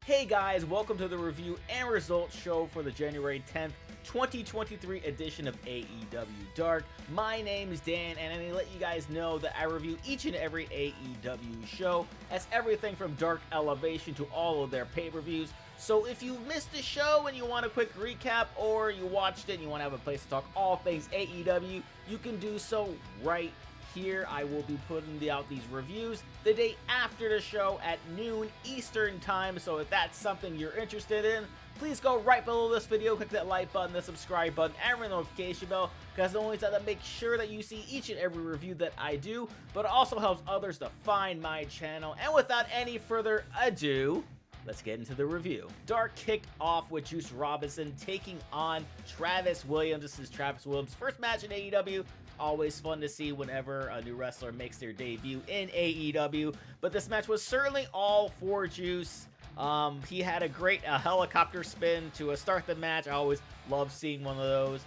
Hey guys, welcome to the review and results show for the January 10th, 2023 edition of AEW Dark. My name is Dan, and I'm going to let you guys know that I review each and every AEW show. That's everything from Dark Elevation to all of their pay-per-views. So if you missed the show and you want a quick recap, or you watched it and you want to have a place to talk all things AEW, you can do so right here. I will be putting out these reviews the day after the show at noon Eastern time, so if that's something you're interested in, please go right below this video, click that like button, the subscribe button, and ring the notification bell, because not only does that make sure that you see each and every review that I do, but it also helps others to find my channel. And without any further ado, let's get into the review. Dark kicked off with Juice Robinson taking on Travis Williams. This is Travis Williams' first match in AEW. Always fun to see whenever a new wrestler makes their debut in AEW. But this match was certainly all for Juice. He had a great helicopter spin to start the match. I always love seeing one of those.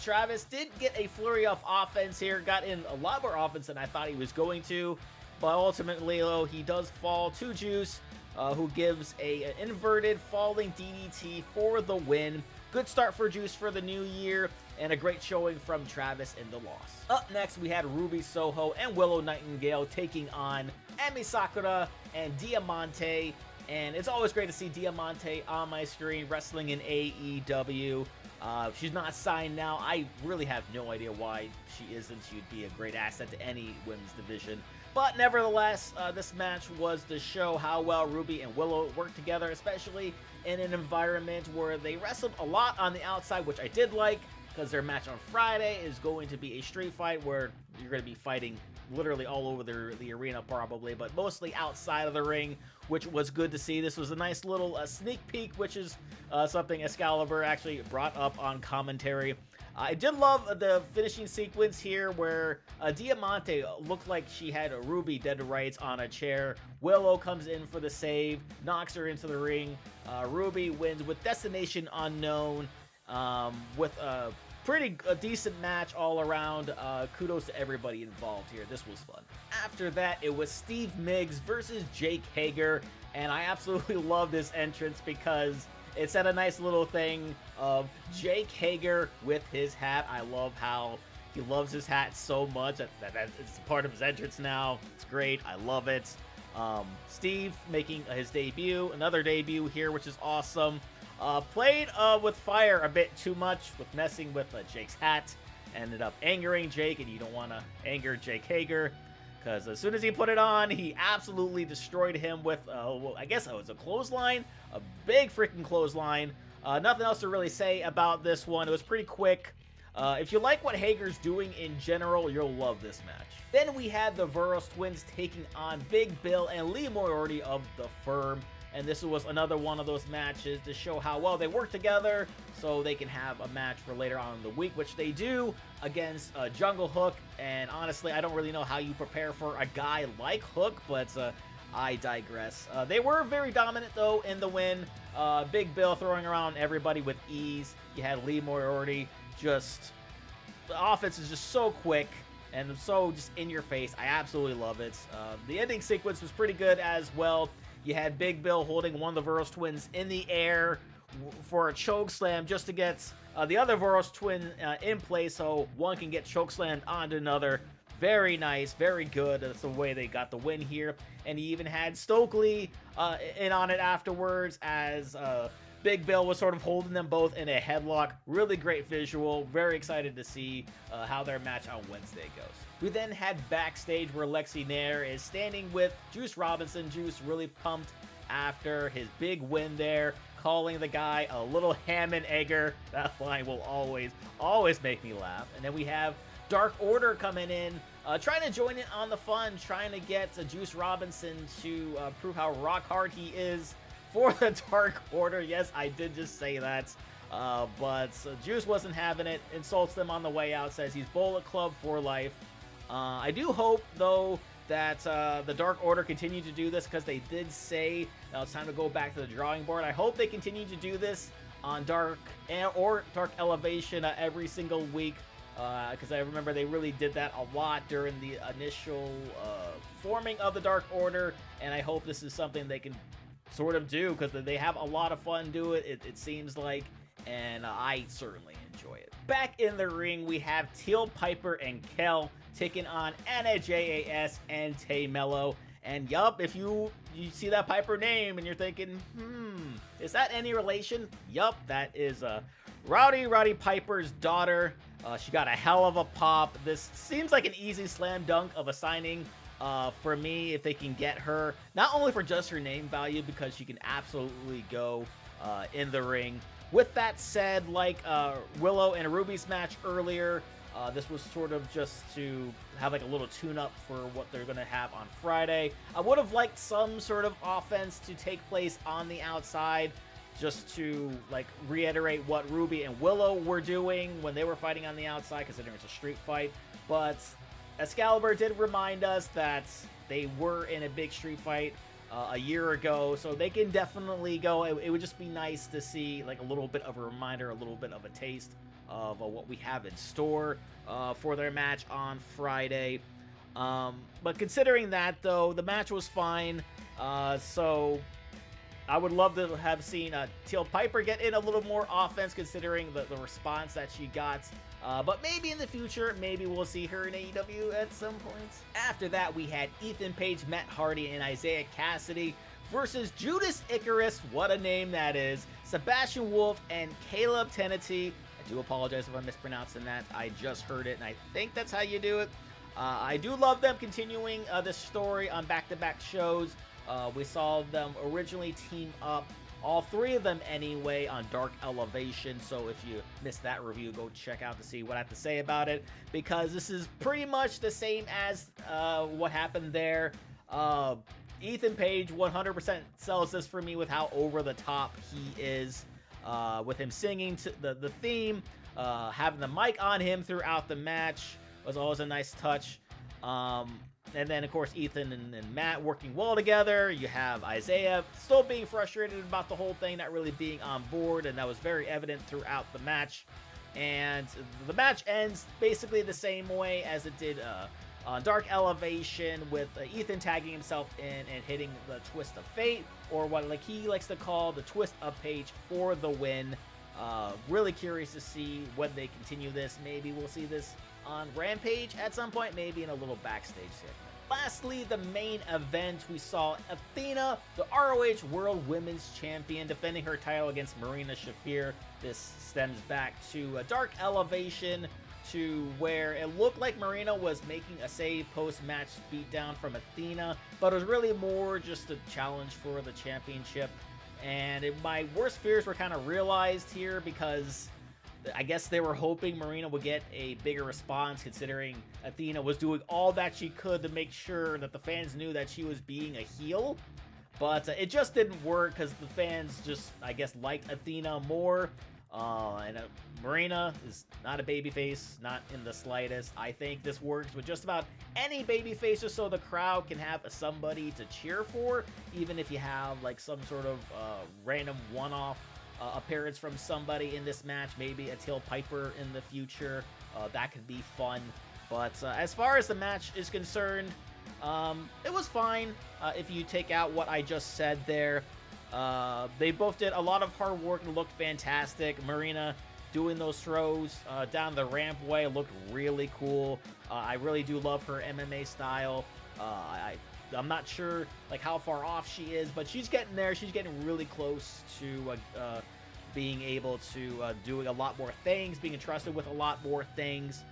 Travis did get a flurry of offense here. Got in a lot more offense than I thought he was going to. But ultimately, though, he does fall to Juice, who gives an inverted falling DDT for the win. Good start for Juice for the new year, and a great showing from Travis in the loss. Up next, we had Ruby Soho and Willow Nightingale taking on Sakura and Diamante. And it's always great to see Diamante on my screen wrestling in AEW. She's not signed now. I really have no idea why she isn't. She'd be a great asset to any women's division. But nevertheless, this match was to show how well Ruby and Willow work together, especially in an environment where they wrestled a lot on the outside, which I did like, because their match on Friday is going to be a street fight where you're going to be fighting literally all over the arena probably, but mostly outside of the ring, which was good to see. This was a nice little sneak peek, which is something Excalibur actually brought up on commentary. I did love the finishing sequence here where Diamante looked like she had a Ruby dead to rights on a chair. Willow comes in for the save, knocks her into the ring. Ruby wins with Destination Unknown, with a pretty decent match all around. Kudos to everybody involved here. This was fun. After that, it was Steve Migs versus Jake Hager, and I absolutely love this entrance because it said a nice little thing of Jake Hager with his hat. I love how he loves his hat so much that it's part of his entrance now. It's great. I love it. Steve making his debut, another debut here, which is awesome. Played with fire a bit too much with messing with Jake's hat. Ended up angering Jake, and you don't want to anger Jake Hager, because as soon as he put it on, he absolutely destroyed him with, well, I guess it was a clothesline, a big freaking clothesline. Nothing else to really say about this one. It was pretty quick. If you like what Hager's doing in general, you'll love this match. Then we had the Voros twins taking on Big Bill and Lee Moriarty of The Firm. And this was another one of those matches to show how well they work together, so they can have a match for later on in the week, which they do against Jungle Hook. And honestly, I don't really know how you prepare for a guy like Hook, but I digress. They were very dominant, though, in the win. Big Bill throwing around everybody with ease. You had Lee Moriarty. Just, the offense is just so quick and so just in your face. I absolutely love it. The ending sequence was pretty good as well. You had Big Bill holding one of the Voros twins in the air for a choke slam just to get the other Voros twin in place, so one can get choke slammed onto another. Very nice, very good. That's the way they got the win here. And he even had Stokely in on it afterwards, as Big Bill was sort of holding them both in a headlock. Really great visual. Very excited to see how their match on Wednesday goes. We then had Backstage where Lexi Nair is standing with Juice Robinson. Juice really pumped after his big win there, calling the guy a little ham and egger. That line will always make me laugh. And then we have Dark Order coming in, trying to join in on the fun, trying to get Juice Robinson to prove how rock hard he is for the Dark Order. Yes, I did just say that. But Juice wasn't having it, insults them on the way out, says he's Bullet Club for life. I do hope, though, that the Dark Order continue to do this, because they did say now it's time to go back to the drawing board. I hope they continue to do this on Dark or Dark Elevation every single week, because I remember they really did that a lot during the initial forming of the Dark Order, and I hope this is something they can sort of do, because they have a lot of fun doing it seems like, and I certainly enjoy it. Back in the ring, we have Teal, Piper, and Kel taking on Anna JAS and Melo. And yup, if you see that Piper name and you're thinking, is that any relation? Yup, that is Rowdy Piper's daughter. She got a hell of a pop. This seems like an easy slam dunk of a signing for me, if they can get her, not only for just her name value, because she can absolutely go in the ring. With that said, like Willow and Ruby's match earlier, this was sort of just to have like a little tune-up for what they're going to have on Friday. I would have liked some sort of offense to take place on the outside, just to like reiterate what Ruby and Willow were doing when they were fighting on the outside, considering it's a street fight. But Excalibur did remind us that they were in a big street fight a year ago, so they can definitely go. It would just be nice to see like a little bit of a reminder, a little bit of a taste of what we have in store for their match on Friday. But considering that, though, the match was fine, so I would love to have seen Teal Piper get in a little more offense, considering the response that she got. But maybe in the future, maybe we'll see her in AEW at some point. After that, we had Ethan Page, Matt Hardy, and Isiah Kassidy versus Judas, Icarus, what a name that is, Sebastian Wolfe, and Caleb Teninty. I do apologize if I'm mispronouncing that. I just heard it, and I think that's how you do it. I do love them continuing this story on back-to-back shows. We saw them originally team up, all three of them anyway, on Dark Elevation. So if you missed that review, go check out to see what I have to say about it, because this is pretty much the same as what happened there. Ethan Page 100% sells this for me with how over the top he is, with him singing to the theme, having the mic on him throughout the match was always a nice touch. And then, of course, Ethan and Matt working well together. You have Isiah still being frustrated about the whole thing, not really being on board, and that was very evident throughout the match. And the match ends basically the same way as it did on Dark Elevation, with Ethan tagging himself in and hitting the Twist of Fate, or what like he likes to call the Twist of Page, for the win. Really curious to see when they continue this. Maybe we'll see this on Rampage at some point, maybe in a little backstage segment. Lastly, the main event, we saw Athena, the ROH World Women's Champion, defending her title against Marina Shafir. This stems back to a Dark Elevation, to where it looked like Marina was making a save post-match beatdown from Athena, but it was really more just a challenge for the championship. And my worst fears were kind of realized here, because I guess they were hoping Marina would get a bigger response, considering Athena was doing all that she could to make sure that the fans knew that she was being a heel. But it just didn't work, because the fans just, I guess, liked Athena more. And Marina is not a babyface, not in the slightest. I think this works with just about any babyface, just so the crowd can have somebody to cheer for, even if you have like some sort of random one-off appearance from somebody in this match, maybe a Teal Piper in the future. That could be fun. But as far as the match is concerned, it was fine if you take out what I just said there. They both did a lot of hard work and looked fantastic. Marina doing those throws down the rampway looked really cool. I really do love her MMA style. I'm not sure like how far off she is, but she's getting there. She's getting really close to being able to doing a lot more things, being entrusted with a lot more things.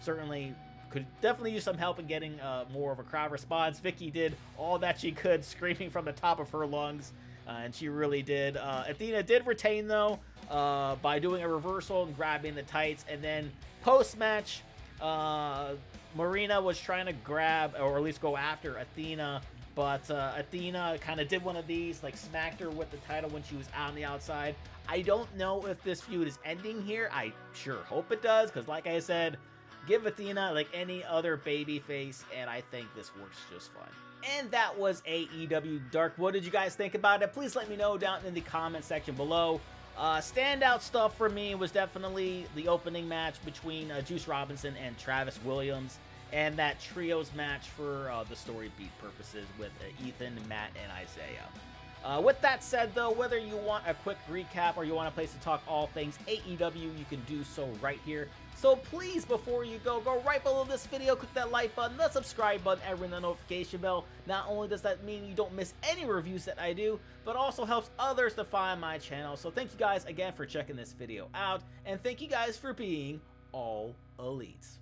Certainly could definitely use some help in getting more of a crowd response. Vicky did all that she could, screaming from the top of her lungs, and she really did. Athena did retain, though, by doing a reversal and grabbing the tights. And then post-match, Marina was trying to grab, or at least go after Athena, but Athena kind of did one of these, like smacked her with the title when she was out on the outside. I don't know if this feud is ending here. I sure hope it does, because like I said, give Athena like any other babyface, and I think this works just fine. And that was AEW Dark. What did you guys think about it? Please let me know down in the comment section below. Standout stuff for me was definitely the opening match between Juice Robinson and Travis Williams, and that trios match for the story beat purposes with Ethan, Matt, and Isiah. With that said, though, whether you want a quick recap or you want a place to talk all things AEW, you can do so right here. So please, before you go right below this video, click that like button, the subscribe button, and ring the notification bell. Not only does that mean you don't miss any reviews that I do, but also helps others to find my channel. So thank you guys again for checking this video out, and thank you guys for being all elites.